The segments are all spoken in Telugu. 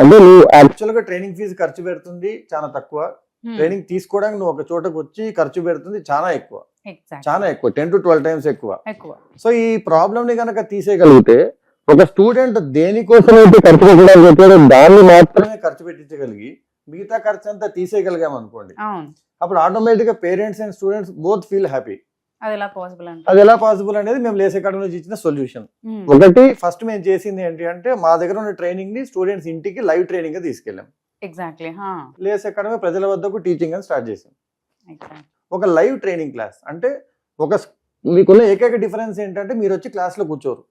అంటే నువ్వు యాక్చువల్ గా ట్రైనింగ్ ఫీజు ఖర్చు పెడుతుంది చాలా తక్కువ, ట్రైనింగ్ తీసుకోవడానికి నువ్వు ఒక చోటకు వచ్చి ఖర్చు పెడుతుంది చాలా ఎక్కువ, చాలా ఎక్కువ, 10 to 12 times ఎక్కువ. సో ఈ ప్రాబ్లమ్ ని కనుక తీసేయగలిగితే ఒక స్టూడెంట్ దేనికోసం అయితే ఖర్చు పెట్టడానికి వచ్చాడో దాన్ని మాత్రమే ఖర్చు పెట్టించగలిగి మిగతా ఖర్చు అంతా తీసేయగలిగాం అనుకోండి, అప్పుడు ఆటోమేటిక్ గా parents and students both feel happy. అది ఎలా పాసిబుల్ అనేది మేము లేస్ అకాడమీ నుంచి ఇచ్చిన సొల్యూషన్. ఒకటి ఫస్ట్ మేము చేసింది ఏంటి అంటే మా దగ్గర ఉన్న ట్రైనింగ్ ని స్టూడెంట్స్ ఇంటికి లైవ్ ట్రైనింగ్ గా తీసుకెళ్ళాం. లేస్ అకాడమీ ప్రజల వద్దకు టీచింగ్ అని స్టార్ట్ చేసాం. ఒక లైవ్ ట్రైనింగ్ క్లాస్ అంటే మీకున్న ఏకైక డిఫరెన్స్ ఏంటంటే మీరు వచ్చి క్లాస్ లో కూర్చోరు,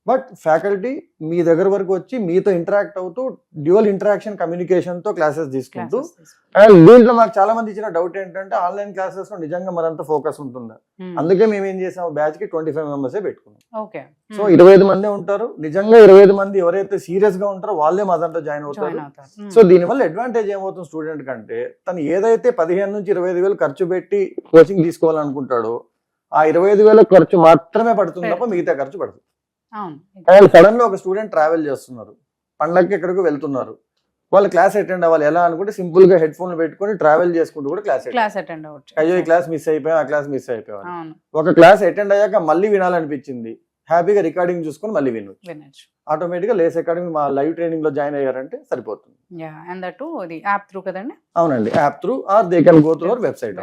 బట్ ఫ్యాకల్టీ మీ దగ్గర వరకు వచ్చి మీతో ఇంటరాక్ట్ అవుతూ డ్యూయల్ ఇంటరాక్షన్ కమ్యూనికేషన్ తో క్లాసెస్ తీసుకుంటూ. అండ్ దీంట్లో మాకు చాలా మంది ఇచ్చిన డౌట్ ఏంటంటే ఆన్లైన్ క్లాసెస్ లో నిజంగా మరంత ఫోకస్ ఉంటుందా, అందుకే మేము ఏం చేసాం బ్యాచ్ కి 25 members పెట్టుకున్నాం. సో 25 మంది ఉంటారు, నిజంగా 25 మంది ఎవరైతే సీరియస్ గా ఉంటారో వాళ్ళే మా దాంట్లో జాయిన్ అవుతారు. సో దీనివల్ల అడ్వాంటేజ్ ఏమవుతుంది స్టూడెంట్ కంటే, తను ఏదైతే 15 నుంచి 25,000 ఖర్చు పెట్టి కోచింగ్ తీసుకోవాలనుకుంటాడో ఆ 25,000 ఖర్చు మాత్రమే పడుతుంది తప్ప మిగతా ఖర్చు పడుతుంది. అండ్ సడన్ గా ఒక స్టూడెంట్ ట్రావెల్ చేస్తున్నారు, పండగకి ఎక్కడికి వెళ్తున్నారు, వాళ్ళు క్లాస్ అటెండ్ అవ్వాలి ఎలా అనుకుంటే సింపుల్ గా హెడ్ ఫోన్లు పెట్టుకుని ట్రావెల్ చేసుకుంటూ కూడా క్లాస్ అటెండ్ అవ్వచ్చు. అయ్యో ఈ క్లాస్ మిస్ అయిపోయాం, ఆ క్లాస్ మిస్ అయిపోయాం. ఒక క్లాస్ అటెండ్ అయ్యాక మళ్ళీ వినాలనిపించింది, హ్యాపీగా రికార్డింగ్ చూసుకుని మళ్ళీ వినొచ్చు. ఆటోమేటిక్ గా లేస్ అకాడమీ మా లైవ్ ట్రైనింగ్ లో జాయిన్ అయ్యారంటే సరిపోతుంది. అవునండి, app through or they can go through our website.